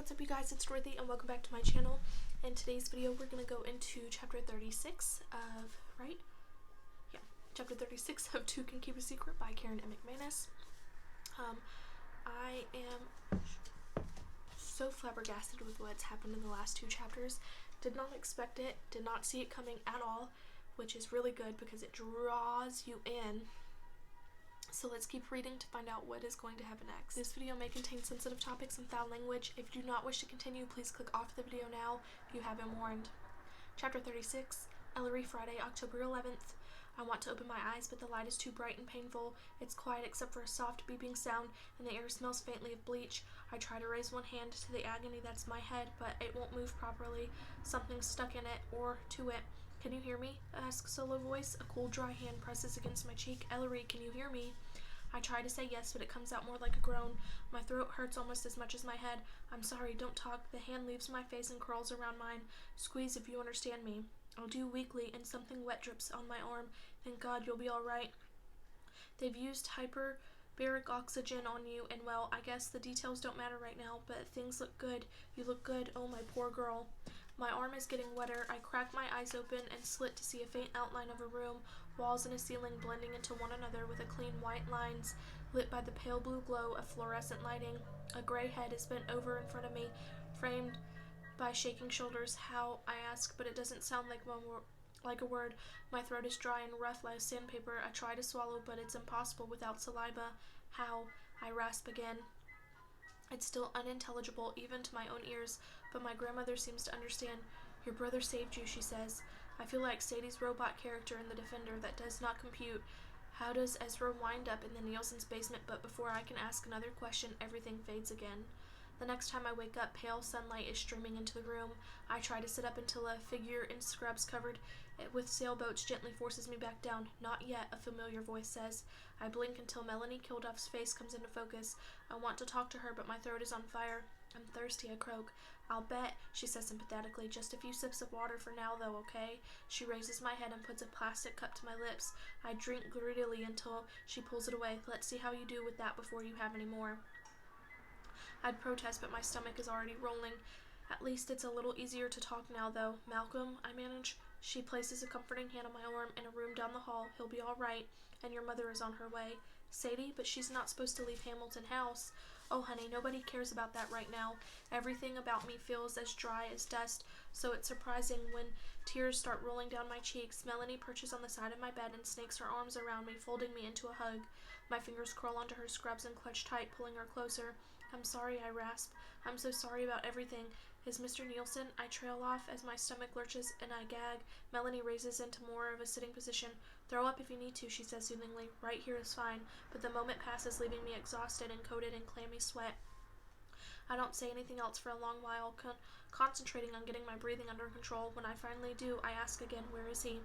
what's up you guys, it's Dorothy and welcome back to my channel. In today's video we're going to go into chapter 36 of, chapter 36 of Two Can Keep a Secret by Karen M. McManus. I am so flabbergasted with what's happened in the last two chapters. Did not expect it, did not see it coming at all, which is really good because it draws you in. So let's keep reading to find out what is going to happen next. This video may contain sensitive topics and foul language. If you do not wish to continue, please click off the video now if you have been warned. Chapter 36, Ellery, Friday, October 11th. I want to open my eyes, but the light is too bright and painful. It's quiet except for a soft beeping sound, and the air smells faintly of bleach. I try to raise one hand to the agony that's my head, but it won't move properly. Something's stuck in it, or to it. Can you hear me? Asks a low voice. A cool, dry hand presses against my cheek. Ellery, can you hear me? I try to say yes, but it comes out more like a groan. My throat hurts almost as much as my head. I'm sorry, don't talk. The hand leaves my face and curls around mine. Squeeze if you understand me. I'll do weakly, and something wet drips on my arm. Thank God you'll be all right. They've used hyperbaric oxygen on you, and well, I guess the details don't matter right now, but things look good. You look good. Oh, my poor girl. My arm is getting wetter. I crack my eyes open and slit to see a faint outline of a room, walls and a ceiling blending into one another with a clean white lines lit by the pale blue glow of fluorescent lighting. A gray head is bent over in front of me, framed by shaking shoulders. How? I ask, but it doesn't sound like a word. My throat is dry and rough like sandpaper. I try to swallow, but it's impossible without saliva. How? I rasp again. It's still unintelligible, even to my own ears, but my grandmother seems to understand. Your brother saved you, she says. I feel like Sadie's robot character in The Defender. That does not compute. How does Ezra wind up in the Nielsen's basement? But before I can ask another question, everything fades again. The next time I wake up, pale sunlight is streaming into the room. I try to sit up until a figure in scrubs covered with sailboats gently forces me back down. Not yet, a familiar voice says. I blink until Melanie Kilduff's face comes into focus. I want to talk to her, but my throat is on fire. I'm thirsty, I croak. I'll bet, she says sympathetically. Just a few sips of water for now, though, okay? She raises my head and puts a plastic cup to my lips. I drink greedily until she pulls it away. Let's see how you do with that before you have any more. I'd protest, but my stomach is already rolling. At least it's a little easier to talk now, though. Malcolm, I manage. She places a comforting hand on my arm. In a room down the hall. He'll be all right, and your mother is on her way. Sadie? But she's not supposed to leave Hamilton House. Oh, honey, nobody cares about that right now. Everything about me feels as dry as dust, so it's surprising when tears start rolling down my cheeks. Melanie perches on the side of my bed and snakes her arms around me, folding me into a hug. My fingers curl onto her scrubs and clutch tight, pulling her closer. I'm sorry, I rasp. I'm so sorry about everything. Is Mr. Nielsen? I trail off as my stomach lurches and I gag. Melanie raises into more of a sitting position. Throw up if you need to, she says soothingly. Right here is fine. But the moment passes, leaving me exhausted and coated in clammy sweat. I don't say anything else for a long while, concentrating on getting my breathing under control. When I finally do, I ask again, where is he?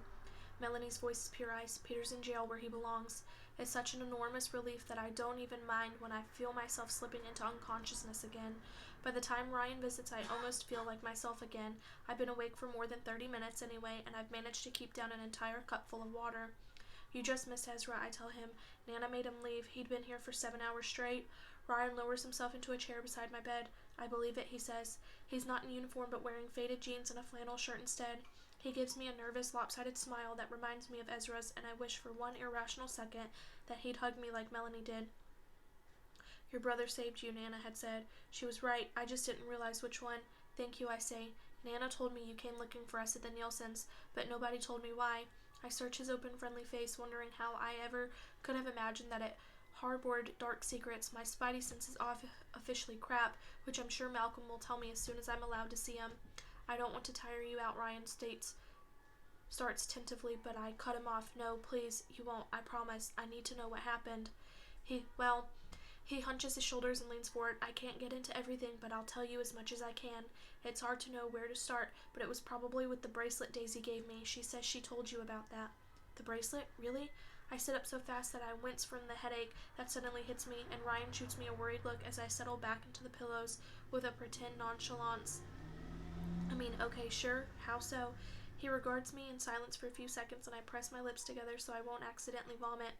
Melanie's voice is pure ice. Peter's in jail where he belongs. It's such an enormous relief that I don't even mind when I feel myself slipping into unconsciousness again. By the time Ryan visits, I almost feel like myself again. I've been awake for more than 30 minutes anyway, and I've managed to keep down an entire cup full of water. You just missed Ezra, I tell him. Nana made him leave. He'd been here for 7 hours straight. Ryan lowers himself into a chair beside my bed. I believe it, he says. He's not in uniform but wearing faded jeans and a flannel shirt instead. He gives me a nervous, lopsided smile that reminds me of Ezra's, and I wish for one irrational second that he'd hug me like Melanie did. Your brother saved you, Nana had said. She was right. I just didn't realize which one. Thank you, I say. Nana told me you came looking for us at the Nielsens, but nobody told me why. I search his open, friendly face, wondering how I ever could have imagined that it harbored dark secrets. My spidey sense is officially crap, which I'm sure Malcolm will tell me as soon as I'm allowed to see him. I don't want to tire you out, Ryan starts tentatively, but I cut him off. No, please, you won't, I promise. I need to know what happened. He hunches his shoulders and leans forward. I can't get into everything, but I'll tell you as much as I can. It's hard to know where to start, but it was probably with the bracelet Daisy gave me. She says she told you about that. The bracelet? Really? I sit up so fast that I wince from the headache that suddenly hits me, and Ryan shoots me a worried look as I settle back into the pillows with a pretend nonchalance. Okay, sure. How so? He regards me in silence for a few seconds, and I press my lips together so I won't accidentally vomit.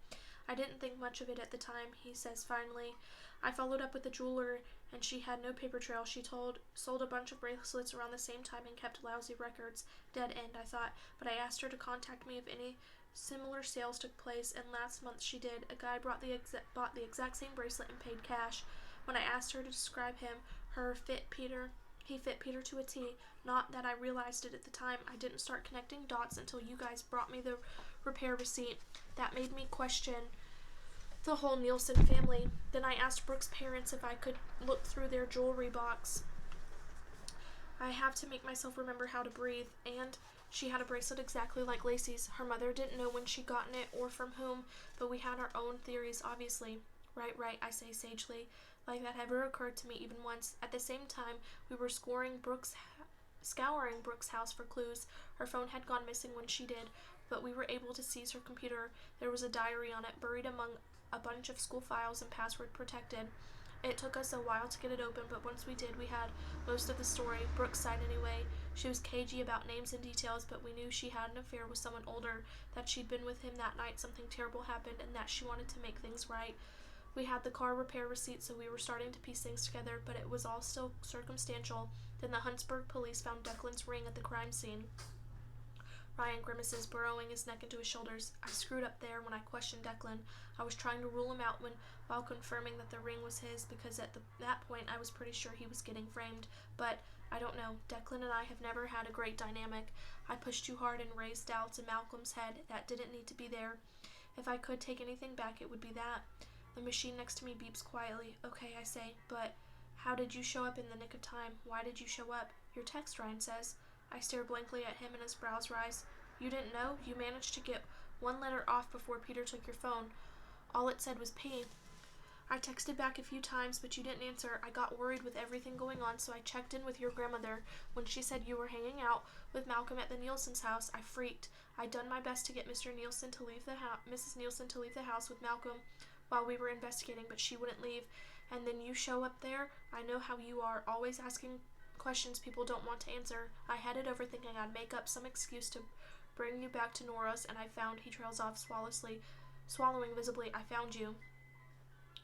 I didn't think much of it at the time, he says finally. I followed up with the jeweler and she had no paper trail. She sold a bunch of bracelets around the same time and kept lousy records. Dead end, I thought, but I asked her to contact me if any similar sales took place, and last month she did. A guy bought the exact same bracelet and paid cash. When I asked her to describe him, he fit Peter to a T. Not that I realized it at the time. I didn't start connecting dots until you guys brought me the repair receipt. That made me question the whole Nielsen family. Then I asked Brooke's parents if I could look through their jewelry box. I have to make myself remember how to breathe, and she had a bracelet exactly like Lacey's. Her mother didn't know when she'd gotten it or from whom, but we had our own theories, obviously. Right, I say sagely, like that ever occurred to me even once. At the same time, we were scouring Brooke's house for clues. Her phone had gone missing when she did, but we were able to seize her computer. There was a diary on it, buried among a bunch of school files and password protected. It took us a while to get it open, but once we did, we had most of the story, Brooke's side anyway. She was cagey about names and details, but we knew she had an affair with someone older, that she'd been with him that night something terrible happened, and that she wanted to make things right. We had the car repair receipt, so we were starting to piece things together, but it was all still circumstantial. Then the Huntsburg police found Declan's ring at the crime scene. Ryan grimaces, burrowing his neck into his shoulders. I screwed up there when I questioned Declan. I was trying to rule him out while confirming that the ring was his, because at that point I was pretty sure he was getting framed. But I don't know. Declan and I have never had a great dynamic. I pushed too hard and raised doubts in Malcolm's head that didn't need to be there. If I could take anything back, it would be that. The machine next to me beeps quietly. Okay, I say, but how did you show up in the nick of time? Why did you show up? Your text, Ryan says. I stare blankly at him and his brows rise. You didn't know? You managed to get one letter off before Peter took your phone. All it said was P. I texted back a few times, but you didn't answer. I got worried with everything going on, so I checked in with your grandmother. When she said you were hanging out with Malcolm at the Nielsen's house, I freaked. I'd done my best to get Mrs. Nielsen to leave the house with Malcolm while we were investigating, but she wouldn't leave. And then you show up there. I know how you are, always asking questions people don't want to answer. I had it over thinking I'd make up some excuse to bring you back to Nora's, and I found, he trails off swallowing visibly, I found you.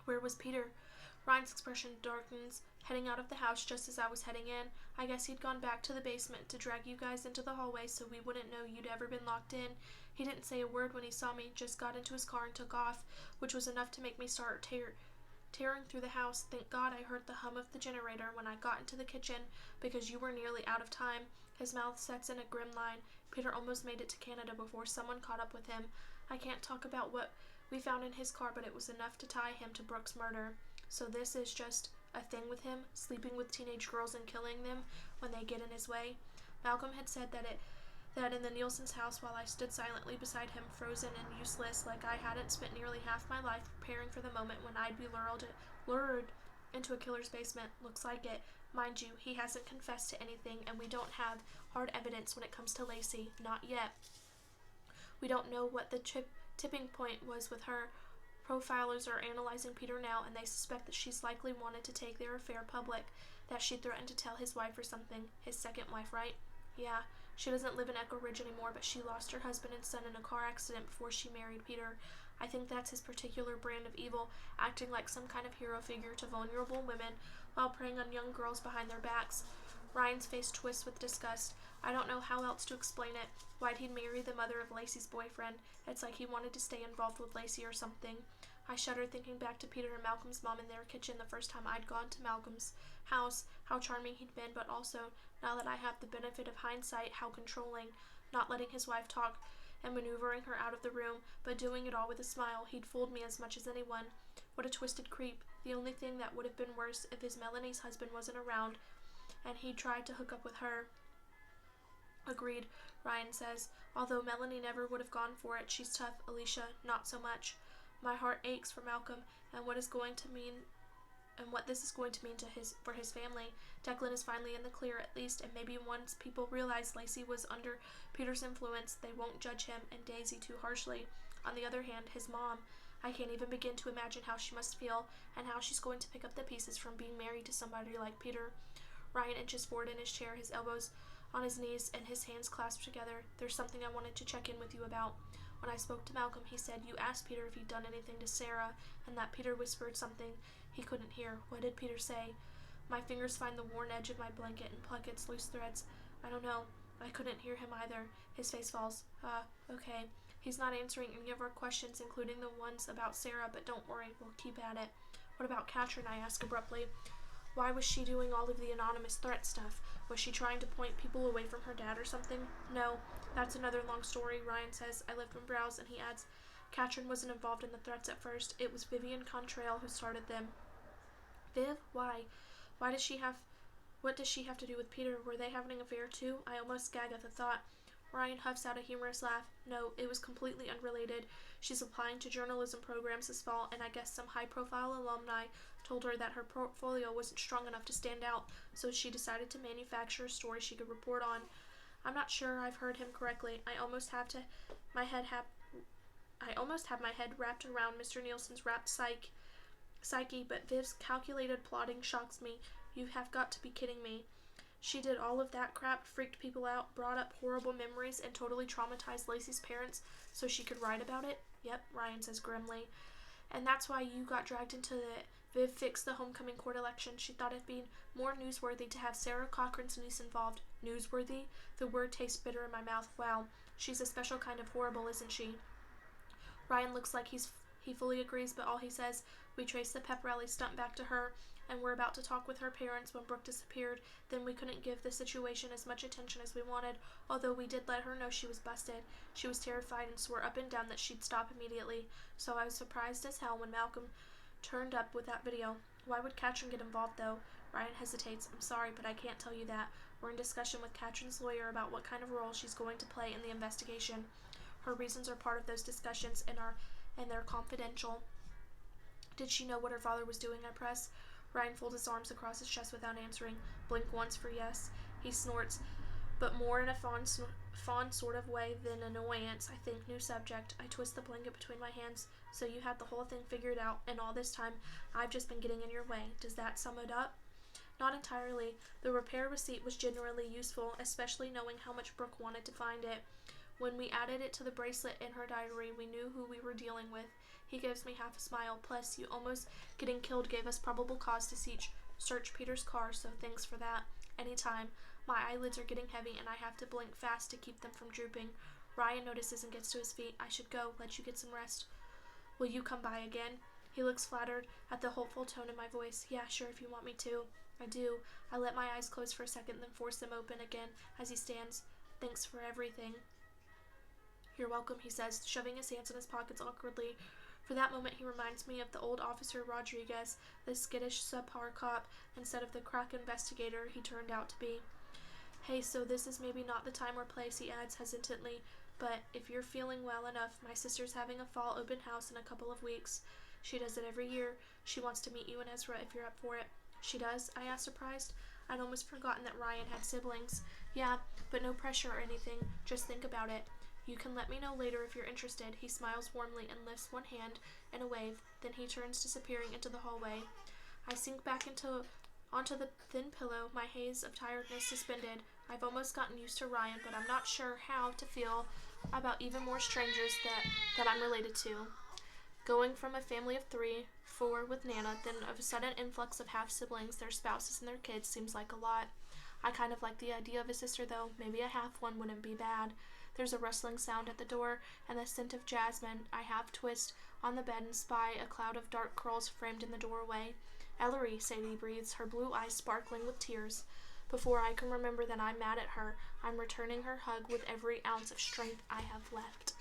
Where was Peter? Ryan's expression darkens, heading out of the house just as I was heading in. I guess he'd gone back to the basement to drag you guys into the hallway so we wouldn't know you'd ever been locked in. He didn't say a word when he saw me, just got into his car and took off, which was enough to make me start tearing through the house. Thank God I heard the hum of the generator when I got into the kitchen, because you were nearly out of time. His mouth sets in a grim line. Peter almost made it to Canada before someone caught up with him. I can't talk about what we found in his car, but it was enough to tie him to Brooke's murder. So this is just a thing with him, sleeping with teenage girls and killing them when they get in his way. Malcolm had said that in the Nielsen's house, while I stood silently beside him, frozen and useless, like I hadn't spent nearly half my life preparing for the moment when I'd be lured into a killer's basement. Looks like it. Mind you, he hasn't confessed to anything, and we don't have hard evidence when it comes to Lacey. Not yet. We don't know what the tipping point was with her. Profilers are analyzing Peter now, and they suspect that she's likely wanted to take their affair public, that she threatened to tell his wife or something. His second wife, right? Yeah. She doesn't live in Echo Ridge anymore, but she lost her husband and son in a car accident before she married Peter. I think that's his particular brand of evil, acting like some kind of hero figure to vulnerable women while preying on young girls behind their backs. Ryan's face twists with disgust. I don't know how else to explain it. Why'd he marry the mother of Lacey's boyfriend? It's like he wanted to stay involved with Lacey or something. I shuddered thinking back to Peter and Malcolm's mom in their kitchen the first time I'd gone to Malcolm's house, how charming he'd been, but also, now that I have the benefit of hindsight, how controlling, not letting his wife talk and maneuvering her out of the room, but doing it all with a smile. He'd fooled me as much as anyone. What a twisted creep. The only thing that would have been worse if his Melanie's husband wasn't around and he'd tried to hook up with her. Agreed, Ryan says. Although Melanie never would have gone for it. She's tough. Alicia, not so much. My heart aches for Malcolm and what this is going to mean for his family. Declan is finally in the clear, at least, and maybe once people realize Lacey was under Peter's influence, they won't judge him and Daisy too harshly. On the other hand, his mom, I can't even begin to imagine how she must feel and how she's going to pick up the pieces from being married to somebody like Peter. Ryan inches forward in his chair, his elbows on his knees and his hands clasped together. There's something I wanted to check in with you about. When I spoke to Malcolm, he said you asked Peter if he'd done anything to Sarah, and that Peter whispered something he couldn't hear. What did Peter say? My fingers find the worn edge of my blanket and pluck its loose threads. I don't know. I couldn't hear him either. His face falls. Okay. He's not answering any of our questions, including the ones about Sarah, but don't worry, we'll keep at it. What about Katrin? I ask abruptly. Why was she doing all of the anonymous threat stuff? Was she trying to point people away from her dad or something? No, that's another long story, Ryan says. I lift and browse, and he adds, Katrin wasn't involved in the threats at first. It was Vivian Contrail who started them. Viv? Why? What does she have to do with Peter? Were they having an affair too? I almost gag at the thought. Ryan huffs out a humorous laugh. No, it was completely unrelated. She's applying to journalism programs this fall, and I guess some high-profile alumni told her that her portfolio wasn't strong enough to stand out, so she decided to manufacture a story she could report on. I'm not sure I've heard him correctly. I almost have my head wrapped around Mr. Nielsen's rapt psyche, but Viv's calculated plotting shocks me. You have got to be kidding me. She did all of that crap, freaked people out, brought up horrible memories, and totally traumatized Lacey's parents so she could write about it? Yep, Ryan says grimly. And that's why you got dragged into it. Viv fixed the homecoming court election. She thought it'd be more newsworthy to have Sarah Cochran's niece involved. Newsworthy? The word tastes bitter in my mouth. Wow, she's a special kind of horrible, isn't she? Ryan looks like he fully agrees, but all he says, we traced the pep rally stunt back to her, and we're about to talk with her parents when Brooke disappeared. Then we couldn't give the situation as much attention as we wanted, although we did let her know she was busted. She was terrified and swore up and down that she'd stop immediately, so I was surprised as hell when Malcolm turned up with that video. Why would Katrin get involved, though? Ryan hesitates. I'm sorry, but I can't tell you that. We're in discussion with Katrin's lawyer about what kind of role she's going to play in the investigation. Her reasons are part of those discussions and they're confidential. Did she know what her father was doing? I press. Ryan folds his arms across his chest without answering. Blink once for yes. He snorts, but more in a fond sort of way than annoyance. I think. New subject. I twist the blanket between my hands. So you had the whole thing figured out, and all this time I've just been getting in your way. Does that sum it up? Not entirely. The repair receipt was genuinely useful, especially knowing how much Brooke wanted to find it. When we added it to the bracelet in her diary, we knew who we were dealing with. He gives me half a smile. Plus, you almost getting killed gave us probable cause to search Peter's car, so thanks for that. Anytime. My eyelids are getting heavy, and I have to blink fast to keep them from drooping. Ryan notices and gets to his feet. I should go. Let you get some rest. Will you come by again? He looks flattered at the hopeful tone in my voice. Yeah, sure, if you want me to. I do. I let my eyes close for a second, then force them open again as he stands. Thanks for everything. You're welcome, he says, shoving his hands in his pockets awkwardly. For that moment, he reminds me of the old Officer Rodriguez, the skittish subpar cop, instead of the crack investigator he turned out to be. Hey, so this is maybe not the time or place, he adds hesitantly, but if you're feeling well enough, my sister's having a fall open house in a couple of weeks. She does it every year. She wants to meet you and Ezra if you're up for it. She does? I asked, surprised. I'd almost forgotten that Ryan had siblings. Yeah, but no pressure or anything. Just think about it. You can let me know later if you're interested. He smiles warmly and lifts one hand in a wave. Then he turns, disappearing into the hallway. I sink back onto the thin pillow, my haze of tiredness suspended. I've almost gotten used to Ryan, but I'm not sure how to feel about even more strangers that I'm related to. Going from a family of 3, 4 with Nana, then of a sudden influx of half-siblings, their spouses and their kids seems like a lot. I kind of like the idea of a sister, though. Maybe a half one wouldn't be bad. There's a rustling sound at the door, and the scent of jasmine. I half twist on the bed and spy a cloud of dark curls framed in the doorway. Ellery, Sadie breathes, her blue eyes sparkling with tears. Before I can remember that I'm mad at her, I'm returning her hug with every ounce of strength I have left.